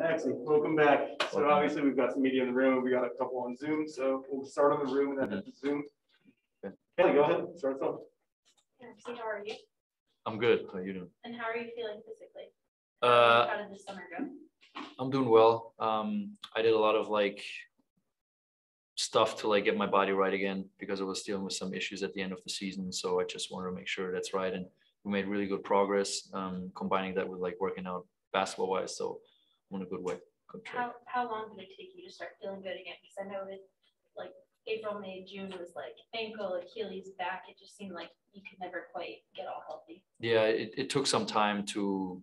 Excellent. Welcome back. So obviously we've got some media in the room. We got a couple on Zoom. So we'll start on the room and then at the Zoom. Kelly, go ahead. Start us off. So how are you? I'm good. How are you doing? And how are you feeling physically? How did this summer go? I'm doing well. I did a lot of stuff to get my body right again because I was dealing with some issues at the end of the season. So I just wanted to make sure that's right. And we made really good progress, combining that with working out basketball wise. So I'm in a good way. Good how long did it take you to start feeling good again? Because I know it April, May, June was ankle, Achilles, back. It just seemed like you could never quite get all healthy. Yeah, it took some time to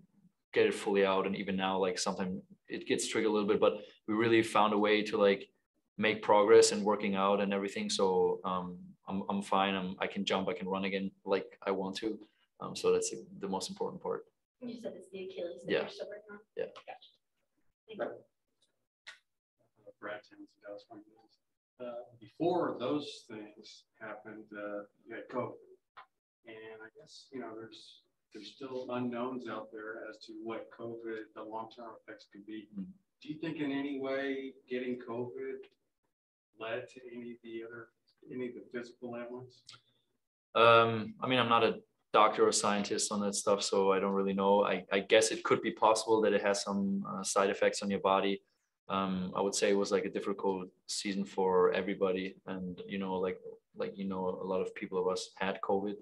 get it fully out. And even now, sometimes it gets triggered a little bit, but we really found a way to make progress and working out and everything. So I'm fine. I can jump, I can run again like I want to. So that's the most important part. You said it's the Achilles that you're still working on? Yeah. Gotcha. Thank you. Brad Townsend, Dallas Morning News. Before those things happened, you had COVID. And I guess, there's still unknowns out there as to what COVID, the long-term effects could be. Mm-hmm. Do you think in any way getting COVID led to any of the physical ailments? I'm not a doctor or scientist on that stuff, so I don't really know. I guess it could be possible that it has some side effects on your body. I would say it was a difficult season for everybody, and a lot of people of us had COVID,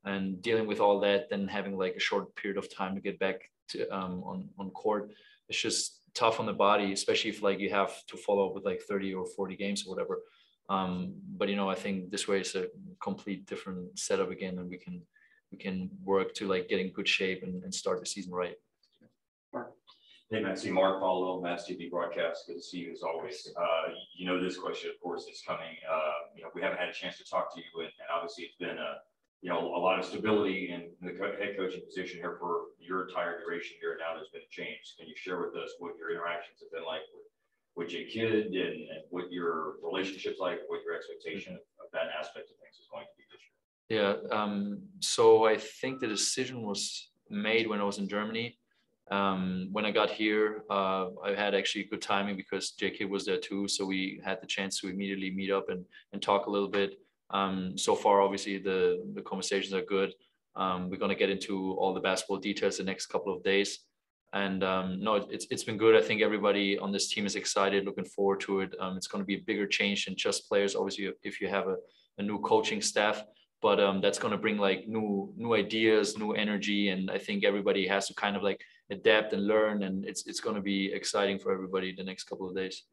and dealing with all that, then having a short period of time to get back to on court, it's just tough on the body, especially if you have to follow up with 30 or 40 games or whatever. But I think this way is a complete different setup again, and we can work to get in good shape and start the season right. Day-Maxi, Mark Follow, Mavs TV broadcast. Good to see you as always. This question, of course, is coming. We haven't had a chance to talk to you, and obviously it's been a lot of stability in the head coaching position here for your entire duration here. Now there's been a change. Can you share with us what your interactions have been like with your kid and what your relationship's like, what your expectation of that aspect of things is going to be this year? Yeah. So I think the decision was made when I was in Germany. When I got here, I had actually good timing because JK was there too. So we had the chance to immediately meet up and talk a little bit. So far, obviously, the conversations are good. We're going to get into all the basketball details the next couple of days. And no, it's been good. I think everybody on this team is excited, looking forward to it. It's going to be a bigger change than just players. Obviously, if you have a new coaching staff, but that's going to bring new ideas, new energy. And I think everybody has to kind of adapt and learn. And it's going to be exciting for everybody the next couple of days.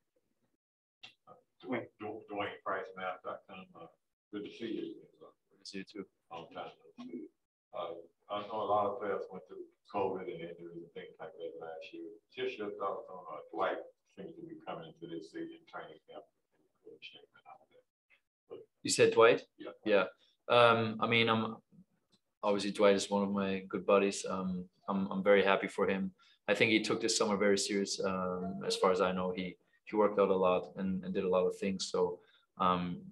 Dwayne Price, Mavs.com. Good to see you. Good to see you too. Long time no see. I know a lot of players went through COVID and injuries and things like that last year. Just your thoughts on Dwight seems to be coming into this season training camp. You said Dwight? Yeah. I'm obviously Dwight is one of my good buddies. I'm very happy for him. I think he took this summer very serious. As far as I know, he worked out a lot and did a lot of things. So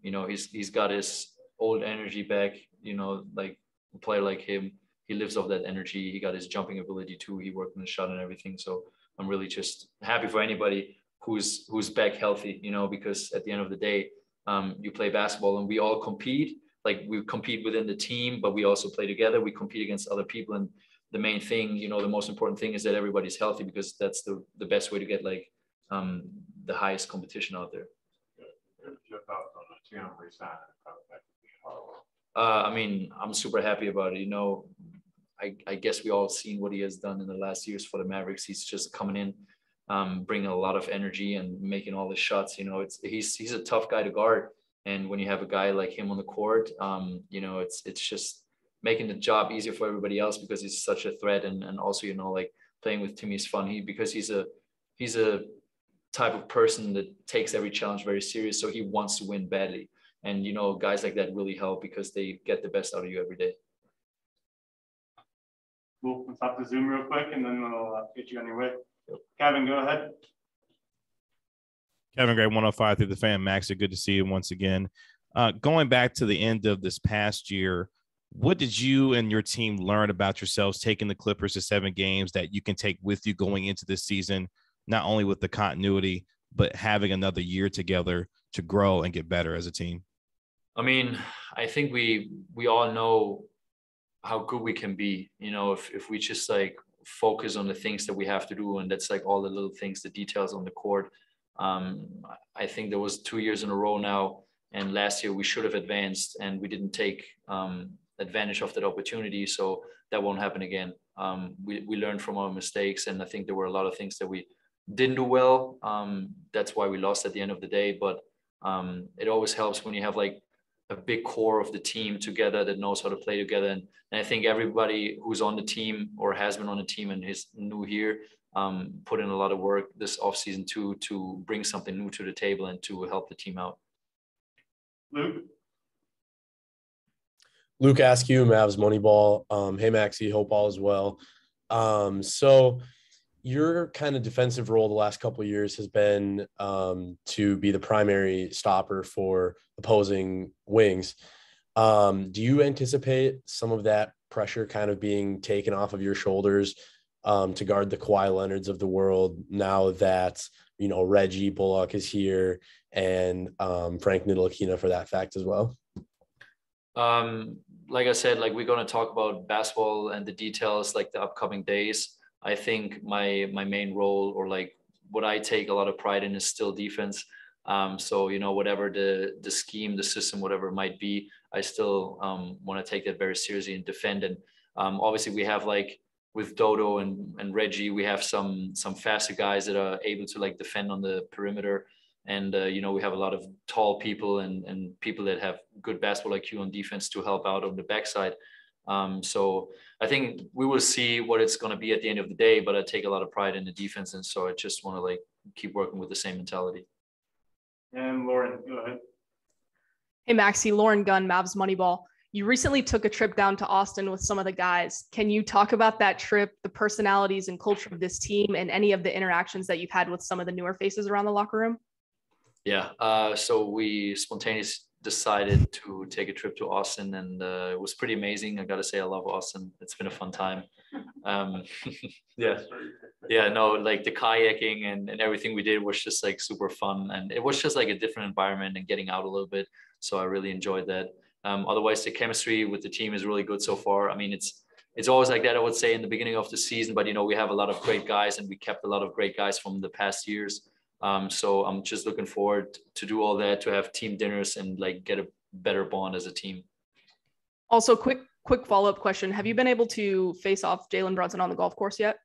he's got his old energy back. A player like him, he lives off that energy. He got his jumping ability too. He worked on the shot and everything. So I'm really just happy for anybody who's back healthy. Because at the end of the day, you play basketball and we all compete. We compete within the team, but we also play together. We compete against other people, and the main thing, the most important thing is that everybody's healthy, because that's the best way to get the highest competition out there. Your thoughts on the Tim resigning? I'm super happy about it. I guess we all seen what he has done in the last years for the Mavericks. He's just coming in, bringing a lot of energy and making all the shots. He's a tough guy to guard. And when you have a guy like him on the court, it's just making the job easier for everybody else, because he's such a threat. And also, playing with Timmy is fun. Because he's a type of person that takes every challenge very serious. So he wants to win badly. And, guys like that really help, because they get the best out of you every day. Cool. Let's hop to Zoom real quick, and then we'll get you on your way. Yep. Kevin, go ahead. Kevin Gray, 105 through the Fan. Max, good to see you once again. Going back to the end of this past year, what did you and your team learn about yourselves taking the Clippers to 7 games that you can take with you going into this season, not only with the continuity, but having another year together to grow and get better as a team? I mean, I think we all know how good we can be, you know, if we just like focus on the things that we have to do, and that's like all the little things, the details on the court. I think there was 2 years in a row now, and last year we should have advanced and we didn't take advantage of that opportunity. So that won't happen again. We learned from our mistakes, and I think there were a lot of things that we didn't do well. That's why we lost at the end of the day. But it always helps when you have like a big core of the team together that knows how to play together. And I think everybody who's on the team or has been on the team and is new here put in a lot of work this offseason to bring something new to the table and to help the team out. Luke Askew, Mavs Moneyball. Hey, Maxi, hope all is well. So your kind of defensive role the last couple of years has been to be the primary stopper for opposing wings. Do you anticipate some of that pressure kind of being taken off of your shoulders to guard the Kawhi Leonards of the world now that, you know, Reggie Bullock is here and Frank Ntilikina for that fact as well? Like I said, like we're going to talk about basketball and the details like the upcoming days. I think my main role, or like what I take a lot of pride in, is still defense. So, you know, whatever the scheme, the system, whatever it might be, I still want to take that very seriously and defend. And obviously we have like with Dodo and Reggie, we have some faster guys that are able to like defend on the perimeter. And, you know, we have a lot of tall people and people that have good basketball IQ on defense to help out on the backside. So I think we will see what it's going to be at the end of the day, but I take a lot of pride in the defense. And so I just want to like keep working with the same mentality. And Lauren, go ahead. Hey, Maxi, Lauren Gunn, Mavs Moneyball. You recently took a trip down to Austin with some of the guys. Can you talk about that trip, the personalities and culture of this team, and any of the interactions that you've had with some of the newer faces around the locker room? Yeah, so we spontaneously decided to take a trip to Austin, and it was pretty amazing. I got to say, I love Austin. It's been a fun time. No, like the kayaking and everything we did was just like super fun. And it was just like a different environment and getting out a little bit. So I really enjoyed that. Otherwise, the chemistry with the team is really good so far. I mean, it's always like that, I would say, in the beginning of the season. But, you know, we have a lot of great guys, and we kept a lot of great guys from the past years. So I'm just looking forward to do all that, to have team dinners and like get a better bond as a team. Also, quick follow-up question. Have you been able to face off Jalen Brunson on the golf course yet?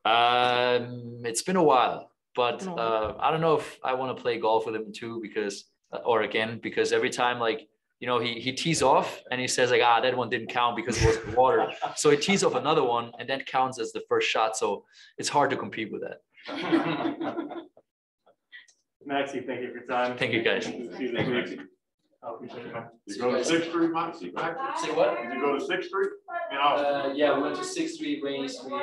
It's been a while, but I don't know if I want to play golf with him too, because every time, like, you know, he tees off and he says like, that one didn't count because it was in the water. So he tees off another one and that counts as the first shot. So it's hard to compete with that. Maxi, thank you for your time. Thank you, guys. You go to 6th Street, Maxi? Say what? Did you go to 6th Street? Yeah, we went to 6th Street, Rainy Street.